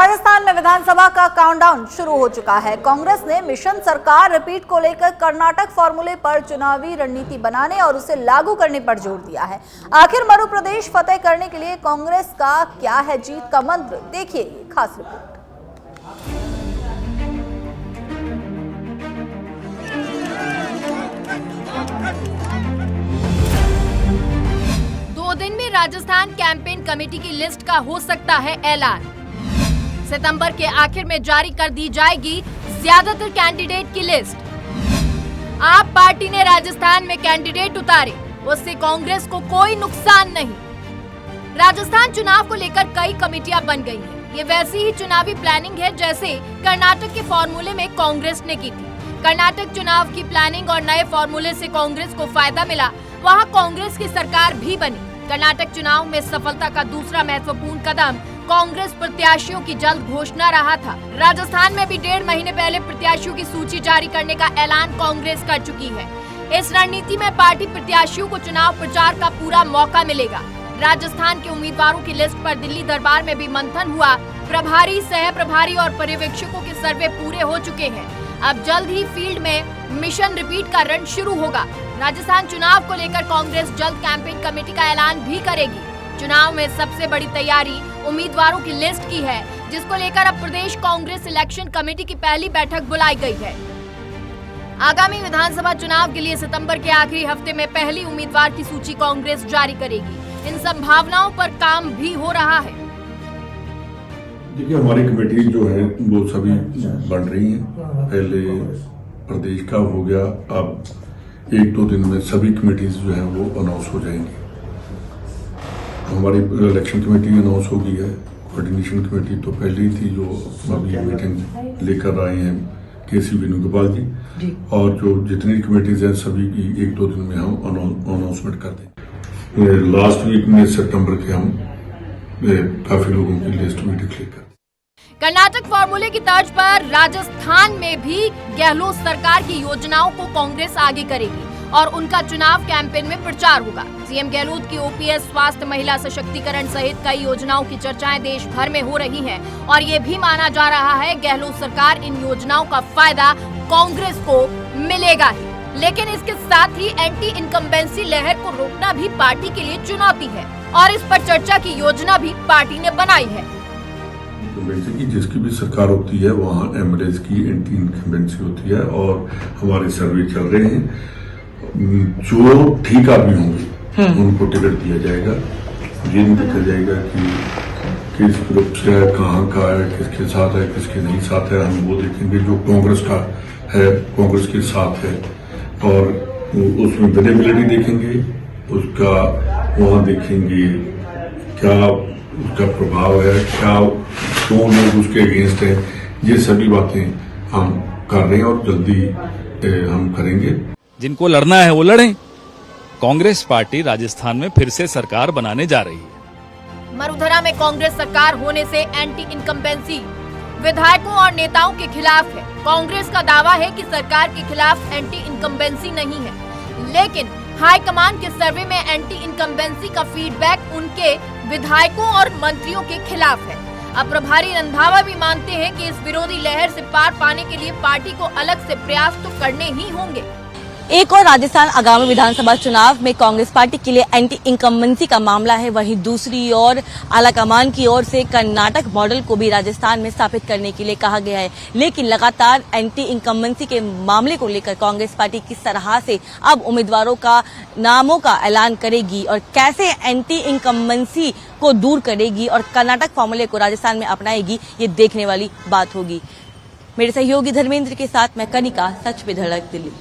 राजस्थान में विधानसभा का काउंटडाउन शुरू हो चुका है। कांग्रेस ने मिशन सरकार रिपीट को लेकर कर्नाटक फॉर्मूले पर चुनावी रणनीति बनाने और उसे लागू करने पर जोर दिया है। आखिर मध्य प्रदेश फतेह करने के लिए कांग्रेस का क्या है जीत का मंत्र, देखिए ये खास रिपोर्ट। दिन में राजस्थान कैंपेन कमेटी की लिस्ट का हो सकता है ऐलान। सितंबर के आखिर में जारी कर दी जाएगी ज्यादातर कैंडिडेट की लिस्ट। आप पार्टी ने राजस्थान में कैंडिडेट उतारे, उससे कांग्रेस को कोई नुकसान नहीं। राजस्थान चुनाव को लेकर कई कमेटियां बन गई हैं। ये वैसी ही चुनावी प्लानिंग है जैसे कर्नाटक के फॉर्मूले में कांग्रेस ने की थी। कर्नाटक चुनाव की प्लानिंग और नए फॉर्मूले से कांग्रेस को फायदा मिला, वहाँ कांग्रेस की सरकार भी बनी। कर्नाटक चुनाव में सफलता का दूसरा महत्वपूर्ण कदम कांग्रेस प्रत्याशियों की जल्द घोषणा रहा था। राजस्थान में भी 1.5 महीने पहले प्रत्याशियों की सूची जारी करने का ऐलान कांग्रेस कर चुकी है। इस रणनीति में पार्टी प्रत्याशियों को चुनाव प्रचार का पूरा मौका मिलेगा। राजस्थान के उम्मीदवारों की लिस्ट पर दिल्ली दरबार में भी मंथन हुआ। प्रभारी, सह प्रभारी और पर्यवेक्षकों के सर्वे पूरे हो चुके हैं। अब जल्द ही फील्ड में मिशन रिपीट का रण शुरू होगा। राजस्थान चुनाव को लेकर कांग्रेस जल्द कैंपेन कमेटी का ऐलान भी करेगी। चुनाव में सबसे बड़ी तैयारी उम्मीदवारों की लिस्ट की है, जिसको लेकर अब प्रदेश कांग्रेस इलेक्शन कमेटी की पहली बैठक बुलाई गई है। आगामी विधानसभा चुनाव के लिए सितंबर के आखिरी हफ्ते में पहली उम्मीदवार की सूची कांग्रेस जारी करेगी। इन संभावनाओं पर काम भी हो रहा है। देखिए, हमारी कमेटी जो है वो सभी बन रही है। पहले प्रदेश का हो गया, अब 1-2 दिन में सभी कमेटीज जो है वो अनाउंस हो जाएंगी। हमारी इलेक्शन कमेटी अनाउंस हो गई है। कोऑर्डिनेशन कमेटी तो पहले ही थी, जो अभी मीटिंग लेकर आए हैं केसी वेणुगोपाल जी, और जो जितनी कमेटीज हैं सभी की 1-2 दिन में हम अनाउंसमेंट कर देंगे। लास्ट वीक में सितंबर के हम काफी लोगों की लिस्ट में डिक्लेयर कर। कर्नाटक फॉर्मूले की तर्ज पर राजस्थान में भी गहलोत सरकार की योजनाओं को कांग्रेस आगे करेगी और उनका चुनाव कैंपेन में प्रचार होगा। सीएम गहलोत की ओपीएस, स्वास्थ्य, महिला सशक्तिकरण सहित कई योजनाओं की चर्चाएं देश भर में हो रही हैं और ये भी माना जा रहा है गहलोत सरकार इन योजनाओं का फायदा कांग्रेस को मिलेगा ही। लेकिन इसके साथ ही एंटी इनकम्बेंसी लहर को रोकना भी पार्टी के लिए चुनौती है और इस पर चर्चा की योजना भी पार्टी ने बनाई है। की जिसकी भी सरकार होती है वहाँ एमएलएज की एंटी इनकम्बेंसी होती है और हमारे सर्वे चल रहे हैं। जो ठीक आदमी होंगे उनको टिकट दिया जाएगा। ये नहीं देखा जाएगा कि किस ग्रुप से है, कहाँ का है, किसके साथ है, किसके नहीं साथ है। हम वो देखेंगे जो कांग्रेस का है, कांग्रेस के साथ है, और उसमें विजिबिलिटी देखेंगे, उसका वहाँ देखेंगे क्या उसका प्रभाव है, क्या कौन लोग उसके अगेंस्ट है। ये सभी बातें हम कर रहे हैं और जल्दी हम करेंगे। जिनको लड़ना है वो लड़ें। कांग्रेस पार्टी राजस्थान में फिर से सरकार बनाने जा रही है। मरुधरा में कांग्रेस सरकार होने से एंटी इनकम्बेंसी विधायकों और नेताओं के खिलाफ है। कांग्रेस का दावा है कि सरकार के खिलाफ एंटी इनकम्बेंसी नहीं है, लेकिन हाईकमान के सर्वे में एंटी इनकम्बेंसी का फीडबैक उनके विधायकों और मंत्रियों के खिलाफ है। अब प्रभारी रंधावा भी मानते हैं कि इस विरोधी लहर से पार पाने के लिए पार्टी को अलग से प्रयास तो करने ही होंगे। एक और राजस्थान आगामी विधानसभा चुनाव में कांग्रेस पार्टी के लिए एंटी इनकम्बेंसी का मामला है। वहीं दूसरी ओर आलाकमान की ओर से कर्नाटक मॉडल को भी राजस्थान में स्थापित करने के लिए कहा गया है। लेकिन लगातार एंटी इनकम्बेंसी के मामले को लेकर कांग्रेस पार्टी किस तरह से अब उम्मीदवारों का नामों का ऐलान करेगी और कैसे एंटी इनकम्बेंसी को दूर करेगी और कर्नाटक फॉर्मूले को राजस्थान में अपनाएगी, ये देखने वाली बात होगी। मेरे सहयोगी धर्मेंद्र के साथ मैं कनिका, सच पे धड़क, दिल्ली।